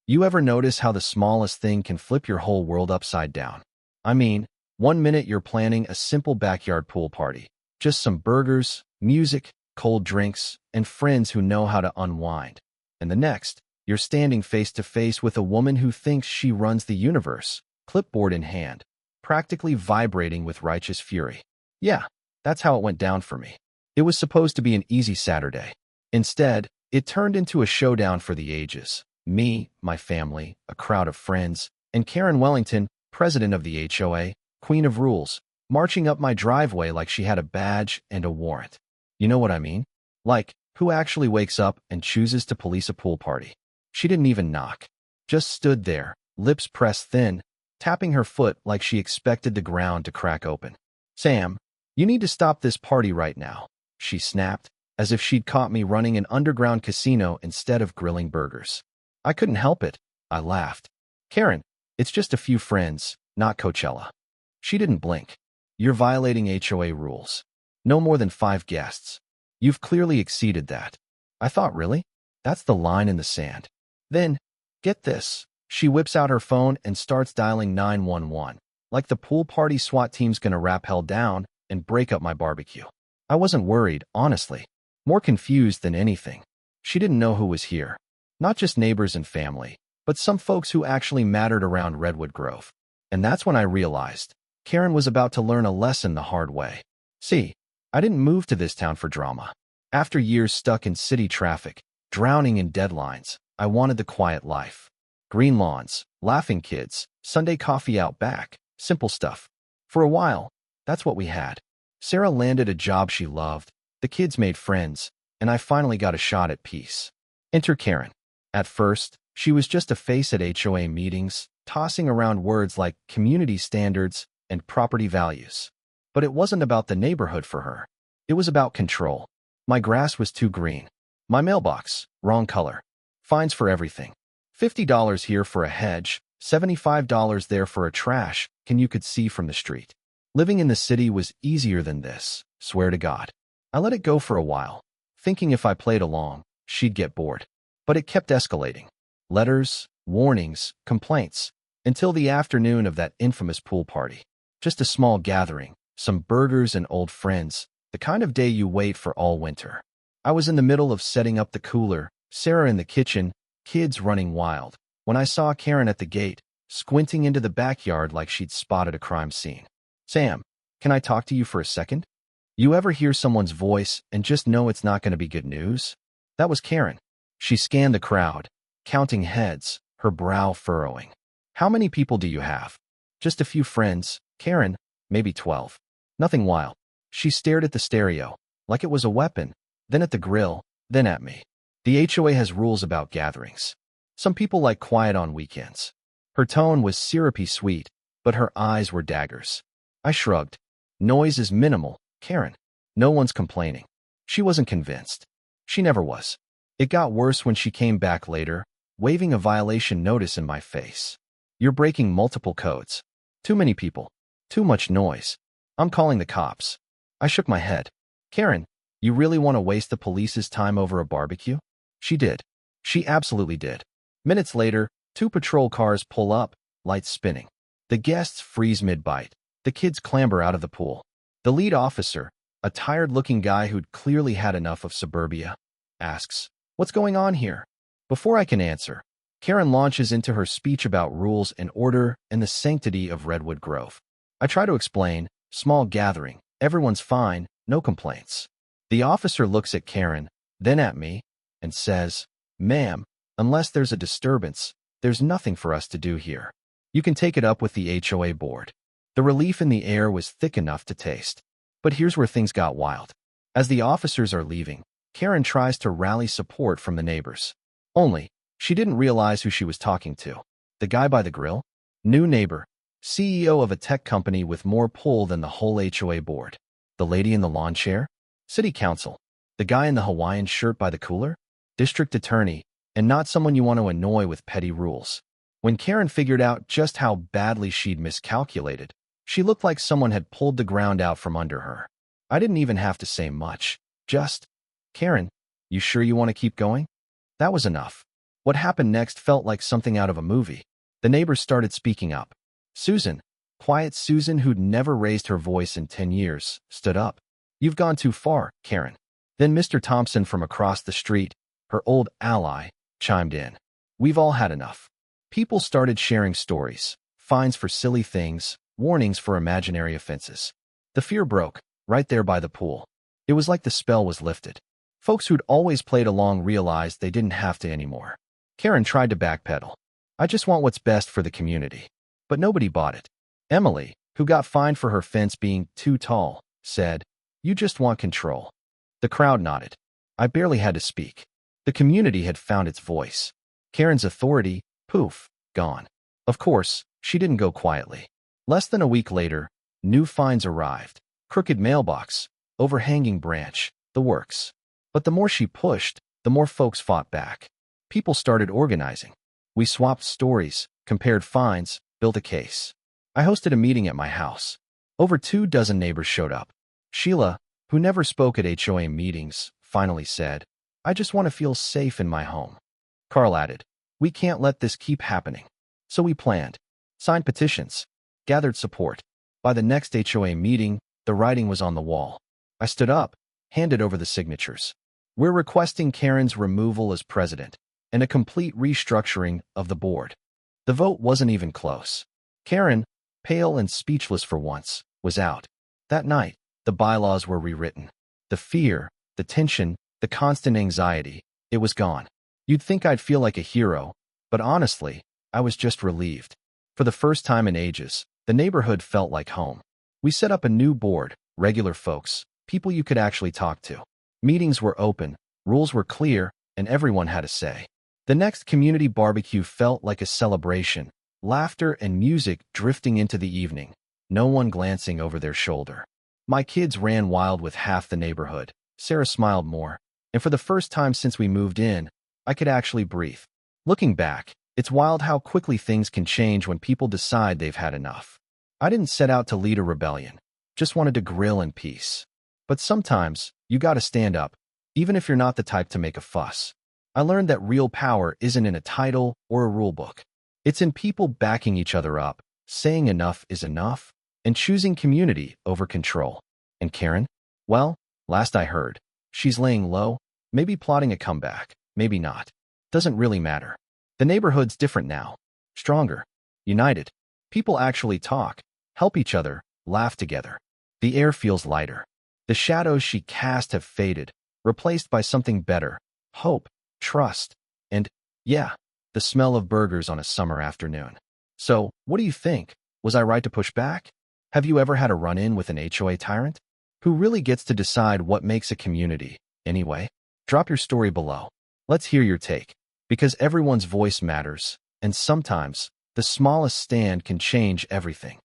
You ever notice how the smallest thing can flip your whole world upside down? I mean, one minute you're planning a simple backyard pool party, just some burgers, music, cold drinks, and friends who know how to unwind. And the next, you're standing face to face with a woman who thinks she runs the universe, clipboard in hand, practically vibrating with righteous fury. Yeah, that's how it went down for me. It was supposed to be an easy Saturday. Instead, it turned into a showdown for the ages. Me, my family, a crowd of friends, and Karen Wellington, president of the HOA, queen of rules, marching up my driveway like she had a badge and a warrant. You know what I mean? Like, who actually wakes up and chooses to police a pool party? She didn't even knock. Just stood there, lips pressed thin, tapping her foot like she expected the ground to crack open. Sam, you need to stop this party right now, she snapped, as if she'd caught me running an underground casino instead of grilling burgers. I couldn't help it. I laughed. Karen, it's just a few friends, not Coachella. She didn't blink. You're violating HOA rules. No more than 5 guests. You've clearly exceeded that. I thought, really? That's the line in the sand. Then, get this. She whips out her phone and starts dialing 911, like the pool party SWAT team's gonna wrap hell down and break up my barbecue. I wasn't worried, honestly. More confused than anything. She didn't know who was here. Not just neighbors and family, but some folks who actually mattered around Redwood Grove. And that's when I realized Karen was about to learn a lesson the hard way. See, I didn't move to this town for drama. After years stuck in city traffic, drowning in deadlines, I wanted the quiet life. Green lawns, laughing kids, Sunday coffee out back, simple stuff. For a while, that's what we had. Sarah landed a job she loved, the kids made friends, and I finally got a shot at peace. Enter Karen. At first, she was just a face at HOA meetings, tossing around words like community standards and property values. But it wasn't about the neighborhood for her. It was about control. My grass was too green. My mailbox, wrong color. Fines for everything. $50 here for a hedge, $75 there for a trash can you could see from the street. Living in the city was easier than this, swear to God. I let it go for a while, thinking if I played along, she'd get bored. But it kept escalating. Letters, warnings, complaints, until the afternoon of that infamous pool party. Just a small gathering, some burgers and old friends, the kind of day you wait for all winter. I was in the middle of setting up the cooler, Sarah in the kitchen, kids running wild, when I saw Karen at the gate, squinting into the backyard like she'd spotted a crime scene. Sam, can I talk to you for a second? You ever hear someone's voice and just know it's not going to be good news? That was Karen. She scanned the crowd, counting heads, her brow furrowing. How many people do you have? Just a few friends, Karen, maybe 12. Nothing wild. She stared at the stereo, like it was a weapon, then at the grill, then at me. The HOA has rules about gatherings. Some people like quiet on weekends. Her tone was syrupy sweet, but her eyes were daggers. I shrugged. Noise is minimal, Karen. No one's complaining. She wasn't convinced. She never was. It got worse when she came back later, waving a violation notice in my face. You're breaking multiple codes. Too many people. Too much noise. I'm calling the cops. I shook my head. Karen, you really want to waste the police's time over a barbecue? She did. She absolutely did. Minutes later, 2 patrol cars pull up, lights spinning. The guests freeze mid-bite. The kids clamber out of the pool. The lead officer, a tired-looking guy who'd clearly had enough of suburbia, asks, "What's going on here?" Before I can answer, Karen launches into her speech about rules and order and the sanctity of Redwood Grove. I try to explain, small gathering, everyone's fine, no complaints. The officer looks at Karen, then at me, and says, "Ma'am, unless there's a disturbance, there's nothing for us to do here. You can take it up with the HOA board." The relief in the air was thick enough to taste. But here's where things got wild. As the officers are leaving, Karen tries to rally support from the neighbors. Only, she didn't realize who she was talking to. The guy by the grill? New neighbor. CEO of a tech company with more pull than the whole HOA board. The lady in the lawn chair? City council. The guy in the Hawaiian shirt by the cooler? District attorney, and not someone you want to annoy with petty rules. When Karen figured out just how badly she'd miscalculated, she looked like someone had pulled the ground out from under her. I didn't even have to say much. Just, "Karen, you sure you want to keep going?" That was enough. What happened next felt like something out of a movie. The neighbors started speaking up. Susan, quiet Susan, who'd never raised her voice in 10 years, stood up. "You've gone too far, Karen." Then Mr. Thompson from across the street, her old ally, chimed in. "We've all had enough." People started sharing stories, fines for silly things, warnings for imaginary offenses. The fear broke, right there by the pool. It was like the spell was lifted. Folks who'd always played along realized they didn't have to anymore. Karen tried to backpedal. "I just want what's best for the community." But nobody bought it. Emily, who got fined for her fence being too tall, said, "You just want control." The crowd nodded. I barely had to speak. The community had found its voice. Karen's authority, poof, gone. Of course, she didn't go quietly. Less than a week later, new fines arrived. Crooked mailbox, overhanging branch, the works. But the more she pushed, the more folks fought back. People started organizing. We swapped stories, compared fines, built a case. I hosted a meeting at my house. Over 24 neighbors showed up. Sheila, who never spoke at HOA meetings, finally said, "I just want to feel safe in my home." Carl added, "We can't let this keep happening." So we planned, signed petitions, gathered support. By the next HOA meeting, the writing was on the wall. I stood up, handed over the signatures. "We're requesting Karen's removal as president and a complete restructuring of the board." The vote wasn't even close. Karen, pale and speechless for once, was out. That night, the bylaws were rewritten. The fear, the tension, the constant anxiety, it was gone. You'd think I'd feel like a hero, but honestly, I was just relieved. For the first time in ages, the neighborhood felt like home. We set up a new board, regular folks, people you could actually talk to. Meetings were open, rules were clear, and everyone had a say. The next community barbecue felt like a celebration, laughter and music drifting into the evening, no one glancing over their shoulder. My kids ran wild with half the neighborhood. Sarah smiled more, and for the first time since we moved in, I could actually breathe. Looking back, it's wild how quickly things can change when people decide they've had enough. I didn't set out to lead a rebellion, just wanted to grill in peace. But sometimes, you gotta stand up, even if you're not the type to make a fuss. I learned that real power isn't in a title or a rule book. It's in people backing each other up, saying enough is enough, and choosing community over control. And Karen? Well, last I heard, she's laying low, maybe plotting a comeback, maybe not. Doesn't really matter. The neighborhood's different now. Stronger. United. People actually talk, help each other, laugh together. The air feels lighter. The shadows she cast have faded, replaced by something better. Hope, trust, and, yeah, the smell of burgers on a summer afternoon. So, what do you think? Was I right to push back? Have you ever had a run-in with an HOA tyrant? Who really gets to decide what makes a community, anyway? Drop your story below. Let's hear your take. Because everyone's voice matters, and sometimes, the smallest stand can change everything.